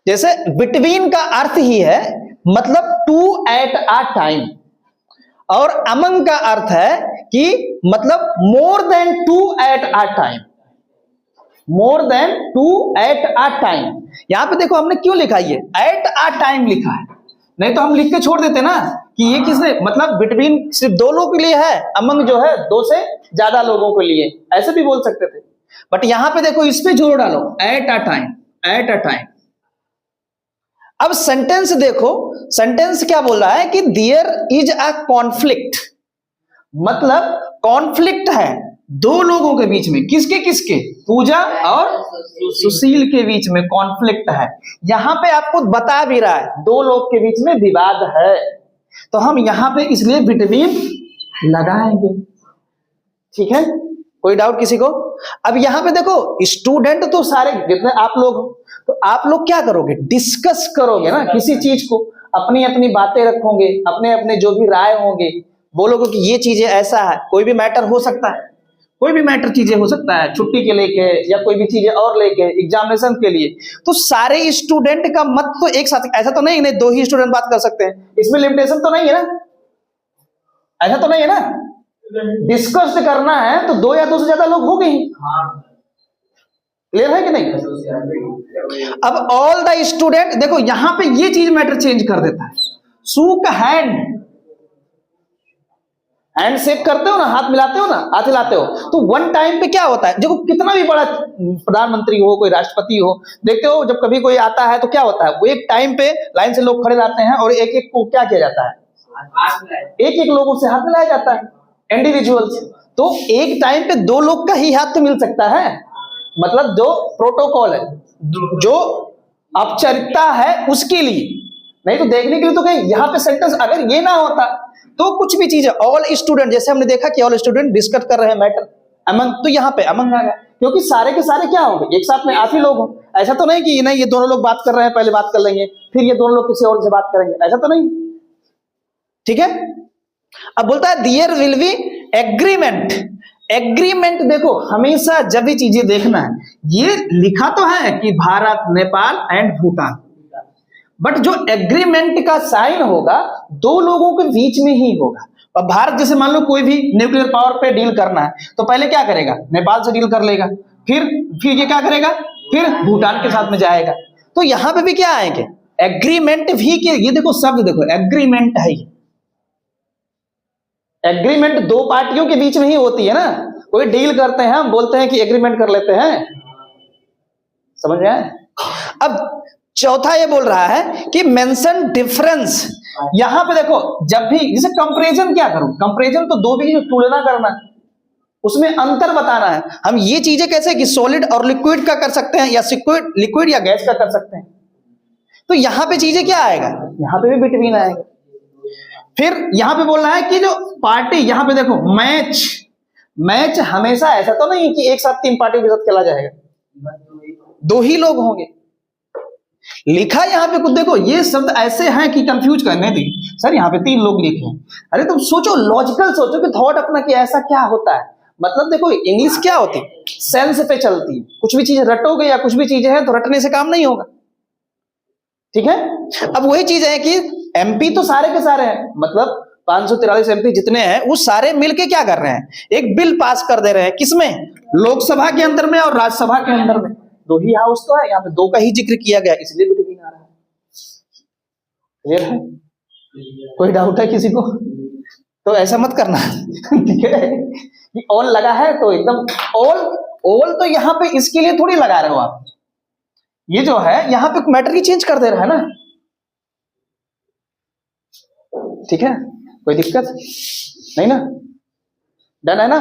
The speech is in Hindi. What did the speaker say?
जैसे बिटवीन का अर्थ ही है मतलब टू एट अ टाइम, और अमंग का अर्थ है कि मतलब more than two at a time, more than two at a time. यहां पे देखो हमने क्यों लिखा ये एट अ टाइम लिखा है, नहीं तो हम लिख के छोड़ देते ना कि ये किसने मतलब बिटवीन सिर्फ दो लोगों के लिए है, अमंग जो है दो से ज्यादा लोगों के लिए, ऐसे भी बोल सकते थे। बट यहां पे देखो इस पे जोर डालो eight a time, eight a time. अब सेंटेंस देखो, सेंटेंस क्या बोल रहा है कि देयर इज अ कॉन्फ्लिक्ट, मतलब कॉन्फ्लिक्ट है दो लोगों के बीच में, किसके किसके, पूजा और सुशील के बीच में कॉन्फ्लिक्ट है। यहां पे आपको बता भी रहा है दो लोग के बीच में विवाद है, तो हम यहां पे इसलिए बिटवीन लगाएंगे। ठीक है, कोई डाउट किसी को? अब यहां पे देखो स्टूडेंट तो सारे जितने आप लोग हो, तो आप लोग क्या करोगे, डिस्कस करोगे ना किसी चीज को, अपनी अपनी बातें रखोगे, अपने अपने जो भी राय होंगे, बोलोगे कि ये चीजें ऐसा है, कोई भी मैटर हो सकता है, कोई भी मैटर चीजें हो सकता है, छुट्टी के लेके या कोई भी चीजें और लेके एग्जामिनेशन के लिए, तो सारे स्टूडेंट का मत तो एक साथ, ऐसा तो नहीं दो ही स्टूडेंट बात कर सकते हैं, इसमें लिमिटेशन तो नहीं है ना, ऐसा तो नहीं है ना, डिस्कस करना है तो दो या दो से ज्यादा लोग हो गए। क्लियर है कि नहीं? अब ऑल द स्टूडेंट, देखो यहां पे ये चीज मैटर चेंज कर देता है, शूक हैंड, हैंड शेक करते हो ना, हाथ मिलाते हो ना, हाथ हिलाते हो, तो वन टाइम पे क्या होता है, देखो कितना भी बड़ा प्रधानमंत्री हो, कोई राष्ट्रपति हो, देखते हो जब कभी कोई आता है तो क्या होता है, वो एक टाइम पे लाइन से लोग खड़े रहते हैं और एक एक को क्या किया जाता है, एक एक लोगों से हाथ मिलाया जाता है, इंडिविजुअल्स। तो एक टाइम पे दो लोग का ही हाथ तो मिल सकता है, मतलब जो प्रोटोकॉल है, जो औपचारिकता है उसके लिए, नहीं तो देखने के लिए तो कहीं यहां पे सेंटेंस अगर ये ना होता तो कुछ भी चीज है, ऑल स्टूडेंट, जैसे हमने देखा कि ऑल स्टूडेंट डिस्कस कर रहे हैं मैटर अमंग, तो यहाँ पे अमंग आ गया, क्योंकि सारे के सारे क्या होंगे, एक साथ में आप ही लोग हो, ऐसा तो नहीं कि नहीं ये दोनों लोग बात कर रहे हैं पहले बात कर लेंगे फिर ये दोनों लोग किसी और से बात करेंगे, ऐसा तो नहीं। ठीक है, अब बोलता है there will be agreement. Agreement देखो हमेशा जब भी चीजें देखना है, ये लिखा तो है कि भारत, नेपाल एंड भूटान, बट जो एग्रीमेंट का साइन होगा दो लोगों के बीच में ही होगा। अब भारत जैसे मान लो कोई भी न्यूक्लियर पावर पे डील करना है तो पहले क्या करेगा, नेपाल से डील कर लेगा, फिर ये क्या करेगा, फिर भूटान के साथ में जाएगा। तो यहां पे भी क्या आएंगे, एग्रीमेंट भी के, ये देखो शब्द देखो एग्रीमेंट है, एग्रीमेंट दो पार्टियों के बीच में ही होती है ना, कोई डील करते हैं हम बोलते हैं कि एग्रीमेंट कर लेते हैं, समझ में आए? अब चौथा ये बोल रहा है कि मेंशन डिफरेंस। यहां पे देखो जब भी जैसे कंपैरिजन क्या करूं, कंपैरिजन तो दो भी तुलना करना, उसमें अंतर बताना है। हम ये चीजें कैसे कि सॉलिड और लिक्विड का कर सकते हैं, या लिक्विड या गैस का कर सकते हैं, तो यहां पे चीजें क्या आएगा, यहां पे भी बिटवीन आएगा। फिर यहां पे बोल रहा है कि जो पार्टी, यहां पे देखो मैच, मैच हमेशा ऐसा तो नहीं कि एक साथ तीन पार्टियों के साथ खेला जाएगा, दो ही लोग होंगे। लिखा यहां पे कुछ देखो ये शब्द ऐसे हैं कि कंफ्यूज करने दी, सर यहां पे तीन लोग लिखे हैं, अरे तुम सोचो, लॉजिकल सोचो कि थॉट अपना कि ऐसा क्या होता है। मतलब देखो इंग्लिश क्या होती, सेंस पे चलती है, कुछ भी चीज रटोगे या कुछ भी चीजें हैं तो रटने से काम नहीं होगा। ठीक है, अब वही चीज है कि एमपी तो सारे के सारे हैं, मतलब 543 एमपी जितने हैं वो सारे मिलके क्या कर रहे हैं, एक बिल पास कर दे रहे हैं, किसमें, लोकसभा के अंदर में और राज्यसभा के अंदर में, दो ही हाउस तो है, यहाँ पे दो का ही जिक्र किया गया इसलिए बिटवीन आ रहा है। क्लियर है, कोई डाउट है किसी को? तो ऐसा मत करना ठीक है कि ऑल लगा है तो एकदम ऑल तो यहाँ पे इसके लिए थोड़ी लगा रहे हो आप, ये जो है यहाँ पे मैटर ही चेंज कर दे रहा है ना। ठीक है, कोई दिक्कत नहीं ना, डन है ना?